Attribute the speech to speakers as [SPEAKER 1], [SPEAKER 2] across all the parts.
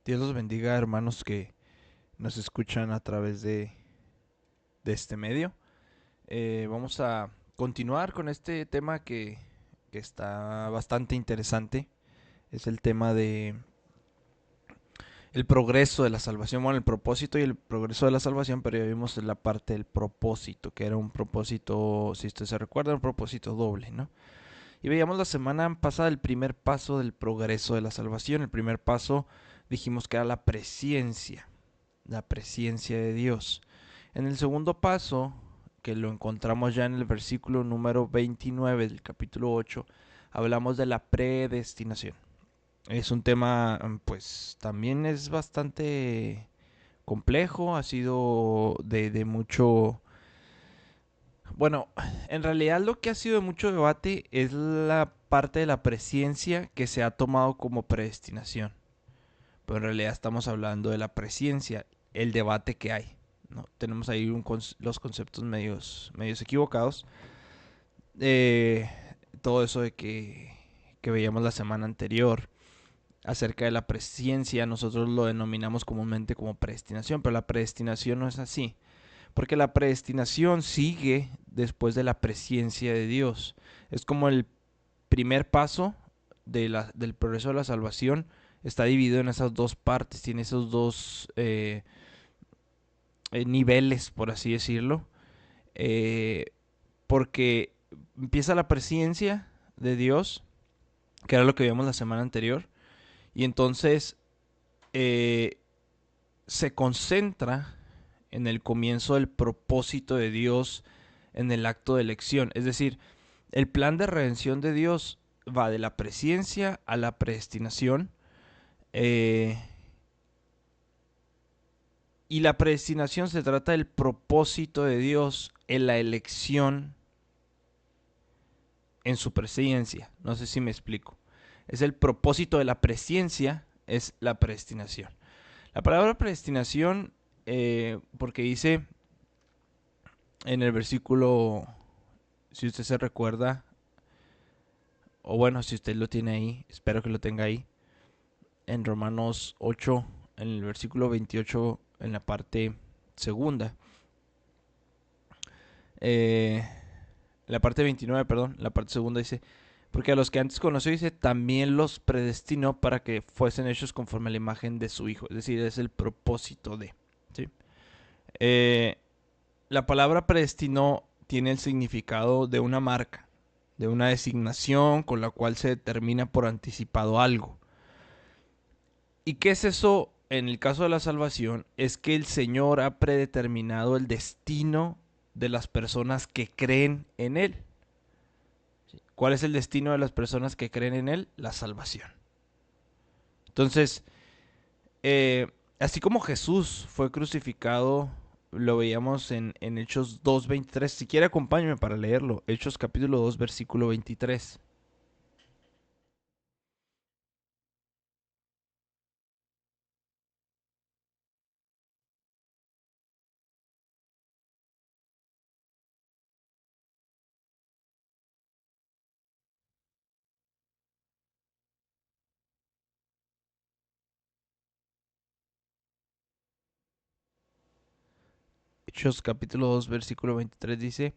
[SPEAKER 1] Dios los bendiga, hermanos que nos escuchan a través de este medio. Vamos a continuar con este tema que está bastante interesante. Es el tema de el progreso de la salvación. Bueno, el propósito y el progreso de la salvación, pero ya vimos la parte del propósito, que era un propósito, si usted se recuerda, un propósito doble, ¿no? Y veíamos la semana pasada el primer paso del progreso de la salvación. El primer paso dijimos que era la presencia de Dios. En el segundo paso, que lo encontramos ya en el versículo número 29 del capítulo 8, hablamos de la predestinación. Es un tema, pues también es bastante complejo, ha sido de mucho... Bueno, en realidad lo que ha sido de mucho debate es la parte de la presciencia que se ha tomado como predestinación. Pero en realidad estamos hablando de la presciencia, el debate que hay, ¿no? Tenemos ahí los conceptos medios equivocados. Eh, Todo eso que veíamos la semana anterior acerca de la presciencia, nosotros lo denominamos comúnmente como predestinación, pero la predestinación no es así, porque la predestinación sigue después de la presciencia de Dios. Es como el primer paso del progreso de la salvación está dividido en esas dos partes, tiene esos dos niveles, por así decirlo, eh, porque empieza la presencia de Dios, que era lo que vimos la semana anterior, y entonces eh, se concentra en el comienzo del propósito de Dios en el acto de elección. Es decir, el plan de redención de Dios va de la presciencia a la predestinación. Eh, y la predestinación se trata del propósito de Dios en la elección en su presciencia. No sé si me explico. Es el propósito de la presciencia, es la predestinación. La palabra predestinación, porque dice en el versículo, si usted se recuerda, o bueno, si usted lo tiene ahí, espero que lo tenga ahí, en Romanos 8, en el versículo 28, en la parte segunda, eh, la parte 29, perdón, la parte segunda dice, porque a los que antes conoció, dice, también los predestinó para que fuesen hechos conforme a la imagen de su Hijo. Es decir, es el propósito de. ¿Sí? Eh, la palabra predestinó tiene el significado de una marca, de una designación con la cual se determina por anticipado algo. ¿Y qué es eso en el caso de la salvación? Es que el Señor ha predeterminado el destino de las personas que creen en Él. ¿Cuál es el destino de las personas que creen en Él? La salvación. Entonces, eh, así como Jesús fue crucificado, lo veíamos en Hechos 2:23. Si quiere, acompáñeme para leerlo. Hechos capítulo 2, versículo 23. Hechos capítulo 2, versículo 23 dice,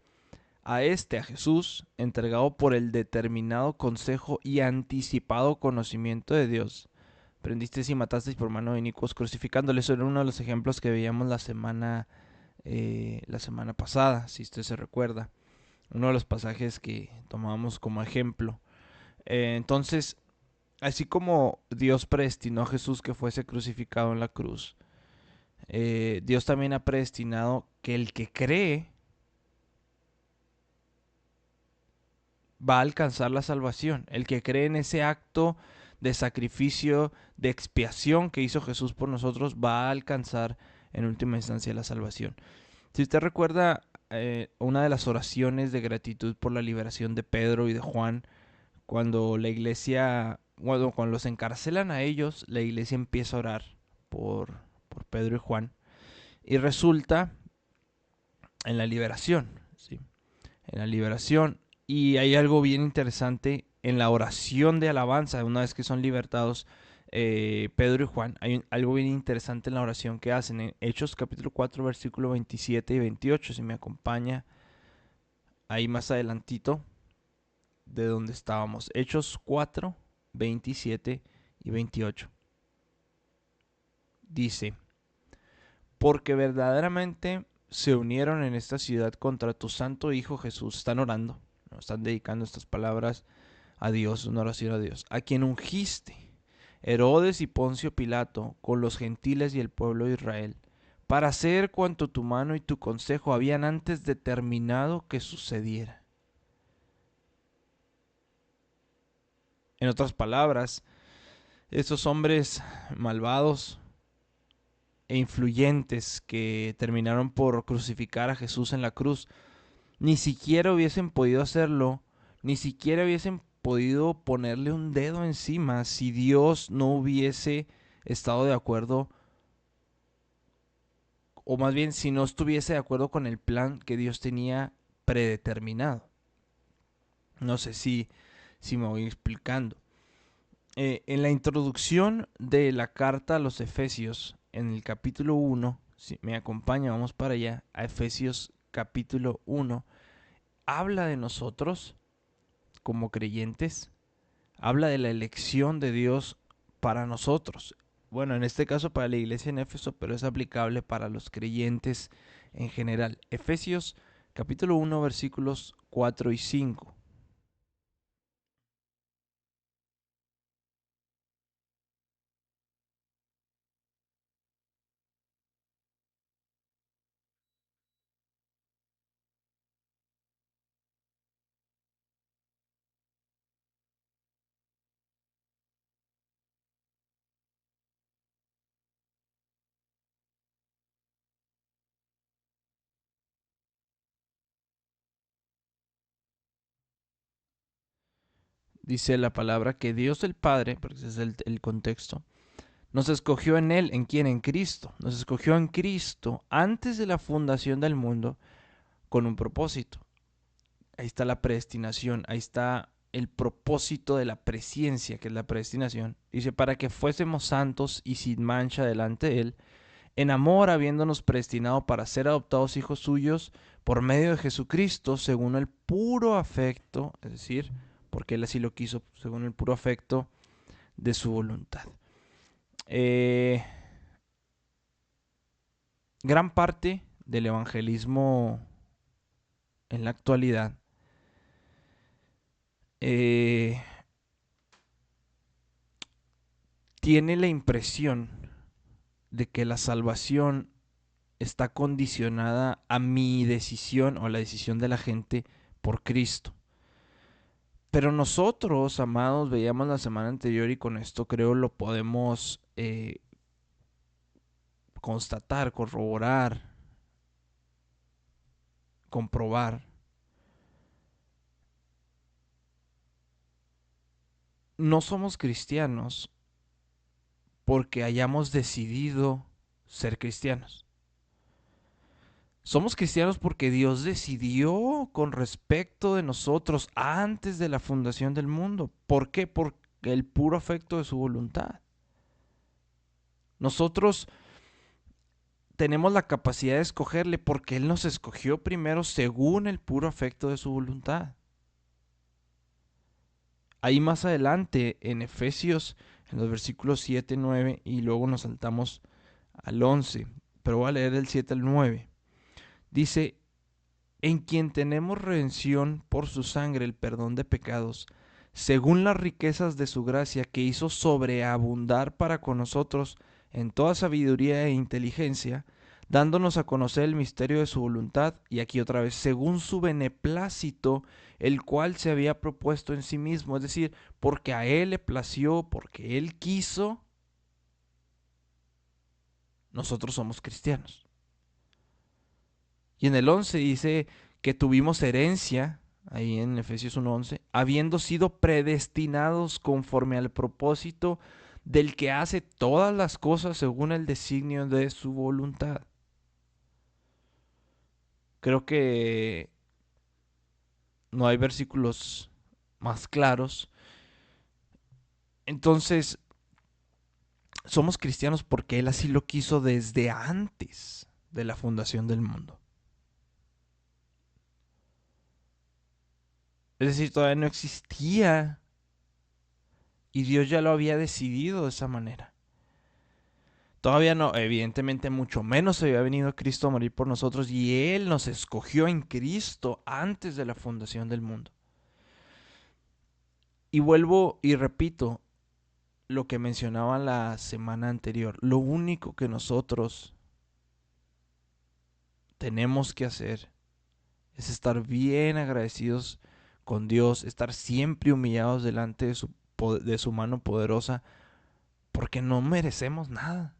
[SPEAKER 1] a Jesús, entregado por el determinado consejo y anticipado conocimiento de Dios, prendisteis y matasteis por mano de inicuos crucificándole. Eso era uno de los ejemplos que veíamos la semana pasada, si usted se recuerda. Uno de los pasajes que tomábamos como ejemplo. Entonces, así como Dios predestinó a Jesús que fuese crucificado en la cruz, Dios también ha predestinado que el que cree va a alcanzar la salvación. El que cree en ese acto de sacrificio, de expiación que hizo Jesús por nosotros, va a alcanzar en última instancia la salvación. Si usted recuerda una de las oraciones de gratitud por la liberación de Pedro y de Juan, cuando la iglesia, bueno, cuando los encarcelan a ellos, la iglesia empieza a orar por Pedro y Juan. Y resulta en la liberación, ¿sí? En la liberación. Y hay algo bien interesante en la oración de alabanza, una vez que son libertados, Pedro y Juan, hay algo bien interesante en la oración que hacen en Hechos capítulo 4, versículo 27 y 28, si me acompaña ahí más adelantito de donde estábamos. Hechos 4, 27 y 28. Dice: porque verdaderamente se unieron en esta ciudad contra tu santo Hijo Jesús. Están orando, ¿no? Están dedicando estas palabras a Dios, una oración a Dios, a quien ungiste, Herodes y Poncio Pilato, con los gentiles y el pueblo de Israel, para hacer cuanto tu mano y tu consejo habían antes determinado que sucediera. En otras palabras, esos hombres malvados e influyentes que terminaron por crucificar a Jesús en la cruz, ni siquiera hubiesen podido hacerlo, ni siquiera hubiesen podido ponerle un dedo encima si Dios no hubiese estado de acuerdo, o más bien si no estuviese de acuerdo con el plan que Dios tenía predeterminado. No sé si me voy explicando. En la introducción de la carta a los Efesios, en el capítulo 1, si me acompaña, vamos para allá, a Efesios capítulo 1, habla de nosotros como creyentes, habla de la elección de Dios para nosotros. Bueno, en este caso para la iglesia en Éfeso, pero es aplicable para los creyentes en general. Efesios capítulo 1, versículos 4 y 5. Dice la palabra que Dios el Padre, porque ese es el contexto, nos escogió en Él. ¿En quién? En Cristo. Nos escogió en Cristo antes de la fundación del mundo con un propósito. Ahí está la predestinación, ahí está el propósito de la presciencia, que es la predestinación. Dice, para que fuésemos santos y sin mancha delante de Él, en amor habiéndonos predestinado para ser adoptados hijos suyos por medio de Jesucristo, según el puro afecto, es decir, porque Él así lo quiso, según el puro afecto de su voluntad. Eh, Gran parte del evangelismo en la actualidad eh, tiene la impresión de que la salvación está condicionada a mi decisión o a la decisión de la gente por Cristo. Pero nosotros, amados, veíamos la semana anterior y con esto creo lo podemos constatar, corroborar, comprobar. No somos cristianos porque hayamos decidido ser cristianos. Somos cristianos porque Dios decidió con respecto de nosotros antes de la fundación del mundo. ¿Por qué? Por el puro afecto de su voluntad. Nosotros tenemos la capacidad de escogerle porque Él nos escogió primero según el puro afecto de su voluntad. Ahí más adelante en Efesios, en los versículos 7, 9 y luego nos saltamos al 11, pero voy a leer del 7 al 9. Dice, en quien tenemos redención por su sangre, el perdón de pecados, según las riquezas de su gracia que hizo sobreabundar para con nosotros en toda sabiduría e inteligencia, dándonos a conocer el misterio de su voluntad, y aquí otra vez, según su beneplácito, el cual se había propuesto en sí mismo, es decir, porque a Él le plació, porque Él quiso, nosotros somos cristianos. Y en el 11 dice que tuvimos herencia, ahí en Efesios 1:11, habiendo sido predestinados conforme al propósito del que hace todas las cosas según el designio de su voluntad. Creo que no hay versículos más claros. Entonces, somos cristianos porque Él así lo quiso desde antes de la fundación del mundo. Es decir, todavía no existía y Dios ya lo había decidido de esa manera. Todavía no, evidentemente mucho menos había venido Cristo a morir por nosotros y Él nos escogió en Cristo antes de la fundación del mundo. Y vuelvo y repito lo que mencionaba la semana anterior. Lo único que nosotros tenemos que hacer es estar bien agradecidos con Dios, estar siempre humillados delante de su mano poderosa, porque no merecemos nada.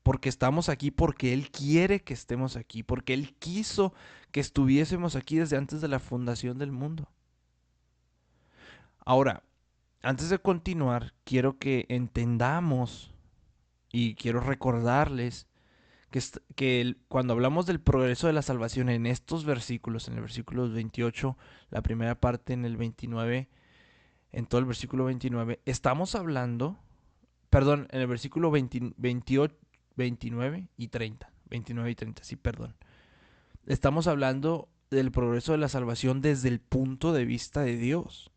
[SPEAKER 1] Porque estamos aquí, porque Él quiere que estemos aquí, porque Él quiso que estuviésemos aquí desde antes de la fundación del mundo. Ahora, antes de continuar, quiero que entendamos y quiero recordarles que cuando hablamos del progreso de la salvación en estos versículos, en el versículo 28, la primera parte en el 29, en todo el versículo 29, estamos hablando, perdón, en el versículo 20, 28, 29 y 30, 29 y 30, sí, perdón. Estamos hablando del progreso de la salvación desde el punto de vista de Dios.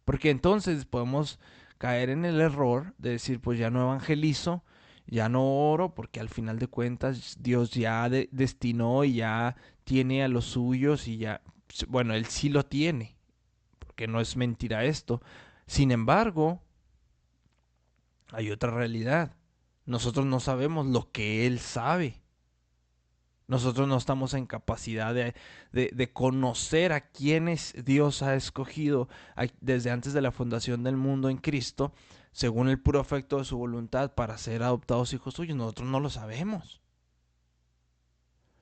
[SPEAKER 1] Porque entonces podemos caer en el error de decir, pues ya no evangelizo, ya no oro, porque al final de cuentas Dios ya destinó y ya tiene a los suyos y ya, bueno, Él sí lo tiene, porque no es mentira esto. Sin embargo, hay otra realidad. Nosotros no sabemos lo que Él sabe. Nosotros no estamos en capacidad de conocer a quienes Dios ha escogido desde antes de la fundación del mundo en Cristo, según el puro afecto de su voluntad, para ser adoptados hijos suyos. Nosotros no lo sabemos.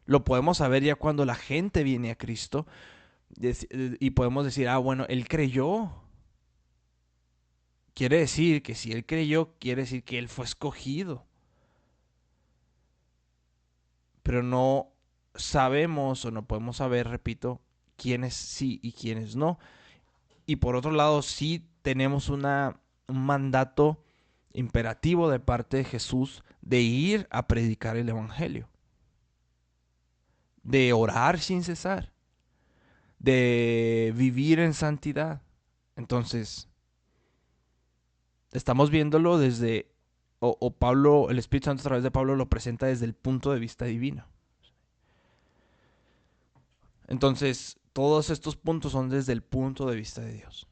[SPEAKER 1] Lo podemos saber ya cuando la gente viene a Cristo y podemos decir, ah, bueno, Él creyó. Quiere decir que si Él creyó, quiere decir que Él fue escogido. Pero no sabemos o no podemos saber, repito, quiénes sí y quiénes no. Y por otro lado, sí tenemos un mandato imperativo de parte de Jesús de ir a predicar el Evangelio, de orar sin cesar, de vivir en santidad. Entonces, estamos viéndolo desde, o Pablo, el Espíritu Santo a través de Pablo lo presenta desde el punto de vista divino. Entonces, todos estos puntos son desde el punto de vista de Dios.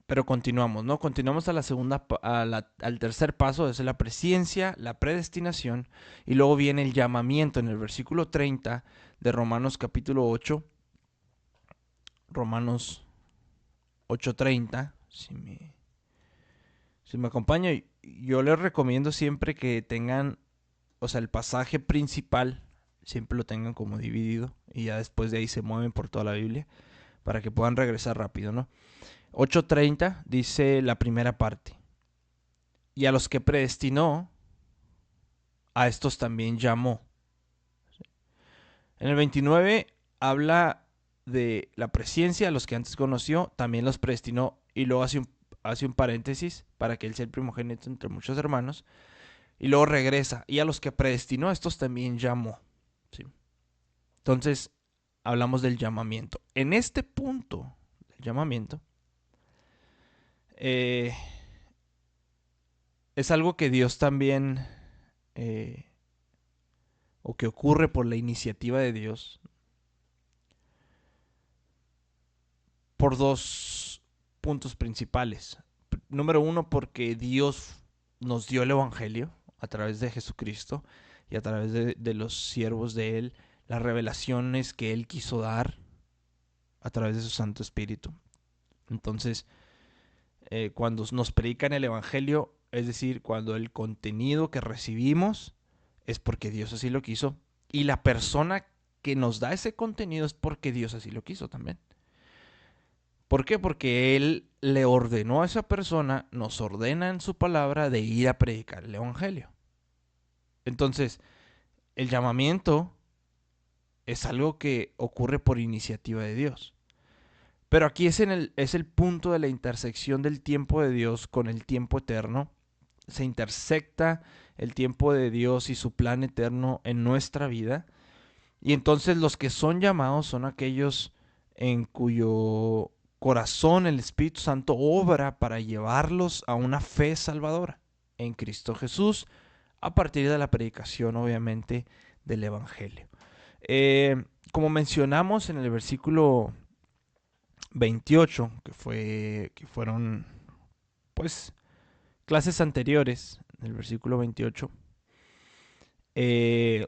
[SPEAKER 1] Pero continuamos, ¿no? Continuamos a la segunda, al tercer paso, es la presciencia, la predestinación, y luego viene el llamamiento en el versículo 30 de Romanos capítulo 8, Romanos 8:30, si me acompaña, yo les recomiendo siempre que tengan, o sea, el pasaje principal, siempre lo tengan como dividido, y ya después de ahí se mueven por toda la Biblia, para que puedan regresar rápido, ¿no? 8:30 dice la primera parte. Y a los que predestinó, a estos también llamó. En el 29 habla de la presciencia, a los que antes conoció, también los predestinó, y luego hace un paréntesis para que él sea el primogénito entre muchos hermanos, y luego regresa, y a los que predestinó, a estos también llamó. ¿Sí? Entonces, hablamos del llamamiento. En este punto del llamamiento, eh, es algo que Dios también, o que ocurre por la iniciativa de Dios, por dos puntos principales. Número uno, porque Dios nos dio el Evangelio a través de Jesucristo y a través de los siervos de Él, las revelaciones que Él quiso dar a través de su Santo Espíritu. Entonces, cuando nos predican el Evangelio, es decir, cuando el contenido que recibimos es porque Dios así lo quiso, y la persona que nos da ese contenido es porque Dios así lo quiso también. ¿Por qué? Porque Él le ordenó a esa persona, nos ordena en su palabra de ir a predicar el Evangelio. Entonces, el llamamiento es algo que ocurre por iniciativa de Dios. Pero aquí es el punto de la intersección del tiempo de Dios con el tiempo eterno. Se intersecta el tiempo de Dios y su plan eterno en nuestra vida. Y entonces los que son llamados son aquellos en cuyo corazón el Espíritu Santo obra para llevarlos a una fe salvadora en Cristo Jesús, a partir de la predicación, obviamente, del Evangelio. Como mencionamos en el versículo 28, que fueron, pues, clases anteriores, en el versículo 28, eh,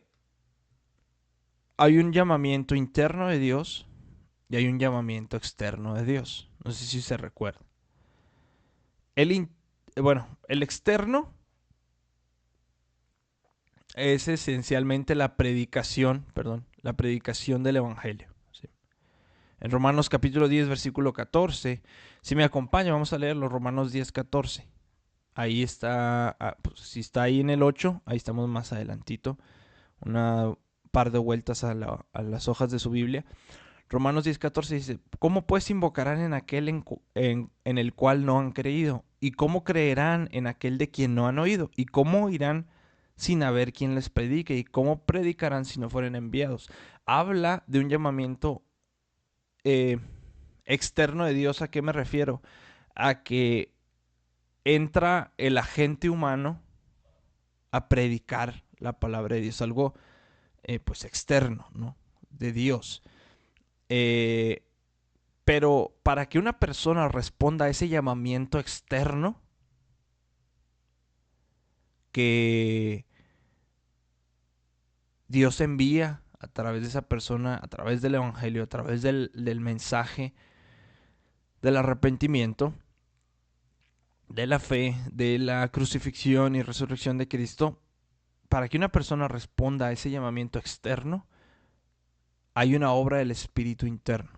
[SPEAKER 1] hay un llamamiento interno de Dios y hay un llamamiento externo de Dios. No sé si se recuerda. El, el externo es esencialmente la predicación del Evangelio. ¿Sí? En Romanos capítulo 10, versículo 14, si me acompaña, vamos a leer los Romanos 10, 14. Ahí está, pues, si está ahí en el 8, ahí estamos más adelantito, una par de vueltas a las hojas de su Biblia. Romanos 10:14 dice, ¿cómo pues invocarán en aquel en el cual no han creído? ¿Y cómo creerán en aquel de quien no han oído? ¿Y cómo irán sin haber quien les predique? ¿Y cómo predicarán si no fueren enviados? Habla de un llamamiento eh, externo de Dios. ¿A qué me refiero? A que entra el agente humano a predicar la palabra de Dios, algo pues externo, ¿no? De Dios. Eh, Pero para que una persona responda a ese llamamiento externo que Dios envía a través de esa persona, a través del Evangelio, a través del mensaje del arrepentimiento, de la fe, de la crucifixión y resurrección de Cristo, para que una persona responda a ese llamamiento externo, hay una obra del Espíritu interno.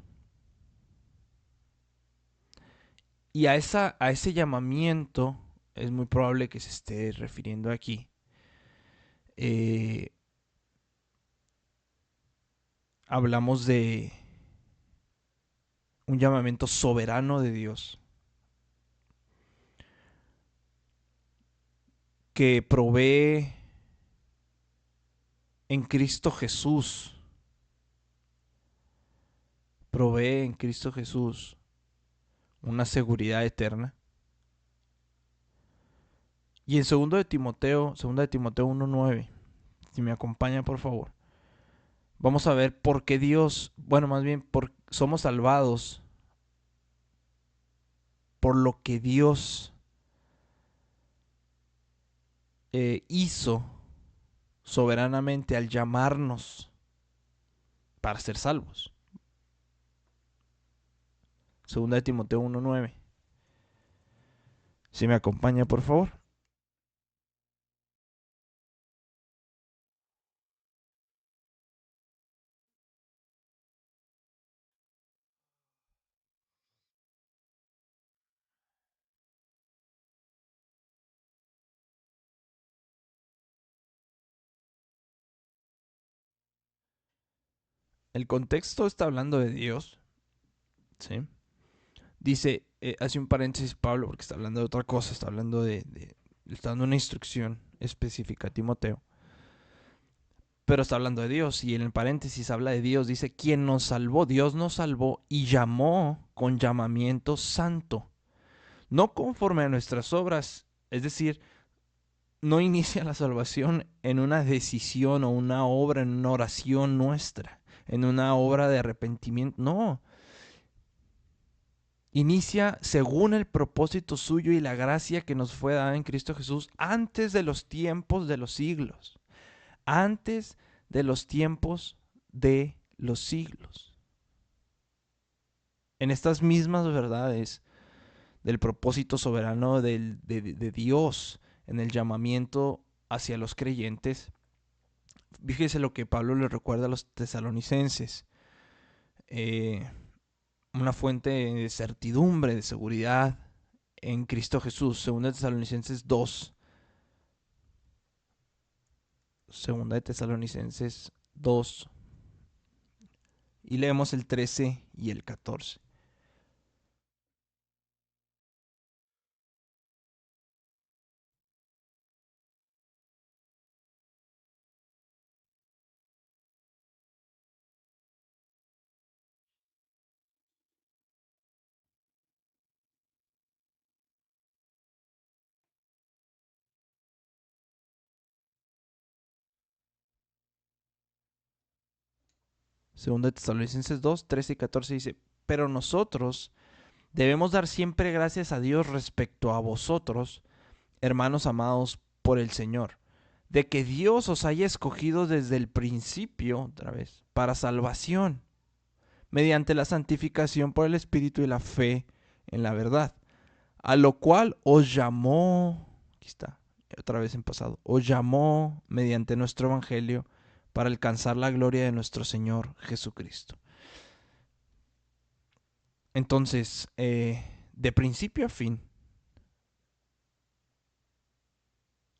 [SPEAKER 1] Y a ese llamamiento es muy probable que se esté refiriendo aquí. Eh, Hablamos de un llamamiento soberano de Dios que Jesús, provee en Cristo Jesús una seguridad eterna. Y en 2 de Timoteo 1:9, si me acompaña por favor, vamos a ver por qué Dios, bueno, más bien somos salvados por lo que Dios hizo soberanamente al llamarnos para ser salvos. 2 de Timoteo 1:9. Si me acompaña, por favor. El contexto está hablando de Dios, ¿sí? Dice, hace un paréntesis Pablo porque está hablando de otra cosa, está hablando está dando una instrucción específica a Timoteo, pero está hablando de Dios y en el paréntesis habla de Dios, dice, quien nos salvó, Dios nos salvó y llamó con llamamiento santo, no conforme a nuestras obras, es decir, no inicia la salvación en una decisión o una obra, en una oración nuestra, en una obra de arrepentimiento, no. Inicia según el propósito suyo y la gracia que nos fue dada en Cristo Jesús antes de los tiempos de los siglos. Antes de los tiempos de los siglos. En estas mismas verdades del propósito soberano de Dios en el llamamiento hacia los creyentes, fíjese lo que Pablo le recuerda a los tesalonicenses. Una fuente de certidumbre, de seguridad en Cristo Jesús. Segunda de Tesalonicenses 2. Segunda de Tesalonicenses 2. Y leemos el 13 y el 14. Segunda de Tesalonicenses 2, 13 y 14 dice, pero nosotros debemos dar siempre gracias a Dios respecto a vosotros, hermanos amados por el Señor, de que Dios os haya escogido desde el principio, otra vez, para salvación, mediante la santificación por el Espíritu y la fe en la verdad, a lo cual os llamó, aquí está, otra vez en pasado, os llamó mediante nuestro Evangelio para alcanzar la gloria de nuestro Señor Jesucristo. Entonces, de principio a fin,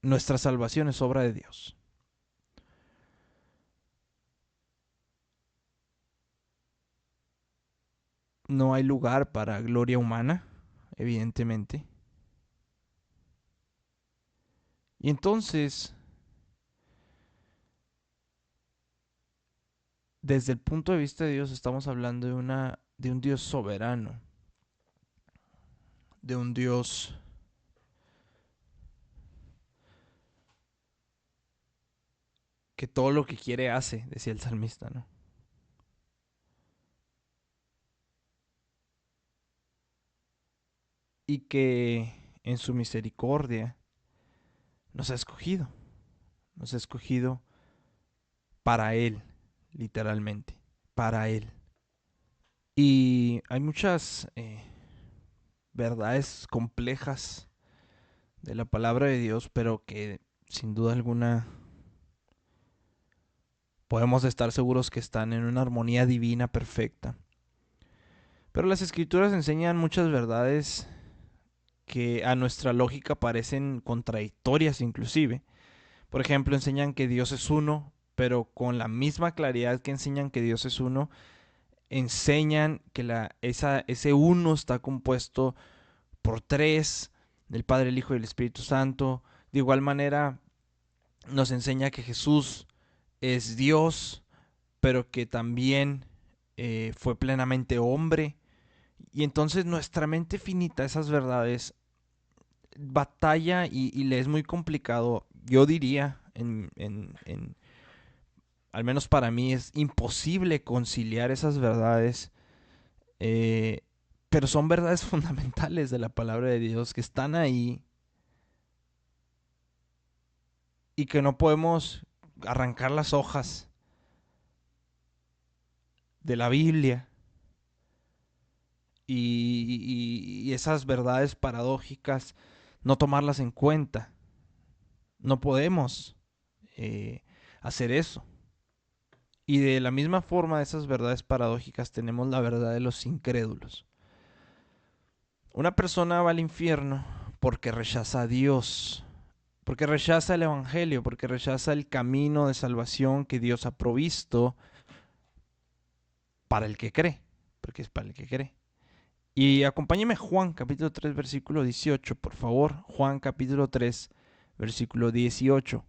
[SPEAKER 1] nuestra salvación es obra de Dios. No hay lugar para gloria humana, evidentemente. Y entonces, desde el punto de vista de Dios, estamos hablando de un Dios soberano, de un Dios que todo lo que quiere hace, decía el salmista, ¿no? Y que en su misericordia nos ha escogido para Él, literalmente, para Él. Y hay muchas verdades complejas de la palabra de Dios, pero que sin duda alguna podemos estar seguros que están en una armonía divina perfecta. Pero las escrituras enseñan muchas verdades que a nuestra lógica parecen contradictorias inclusive. Por ejemplo, enseñan que Dios es uno, pero con la misma claridad que enseñan que Dios es uno, enseñan que ese uno está compuesto por tres, del Padre, el Hijo y el Espíritu Santo. De igual manera, nos enseña que Jesús es Dios, pero que también fue plenamente hombre. Y entonces nuestra mente finita, esas verdades, batalla y le es muy complicado. Yo diría, al menos para mí, es imposible conciliar esas verdades. eh, pero son verdades fundamentales de la palabra de Dios que están ahí y que no podemos arrancar las hojas de la Biblia y esas verdades paradójicas no tomarlas en cuenta. No podemos hacer eso. Y de la misma forma, esas verdades paradójicas tenemos la verdad de los incrédulos. Una persona va al infierno porque rechaza a Dios, porque rechaza el Evangelio, porque rechaza el camino de salvación que Dios ha provisto para el que cree, porque es para el que cree. Y acompáñeme a Juan capítulo 3 versículo 18, por favor. Juan capítulo 3 versículo 18.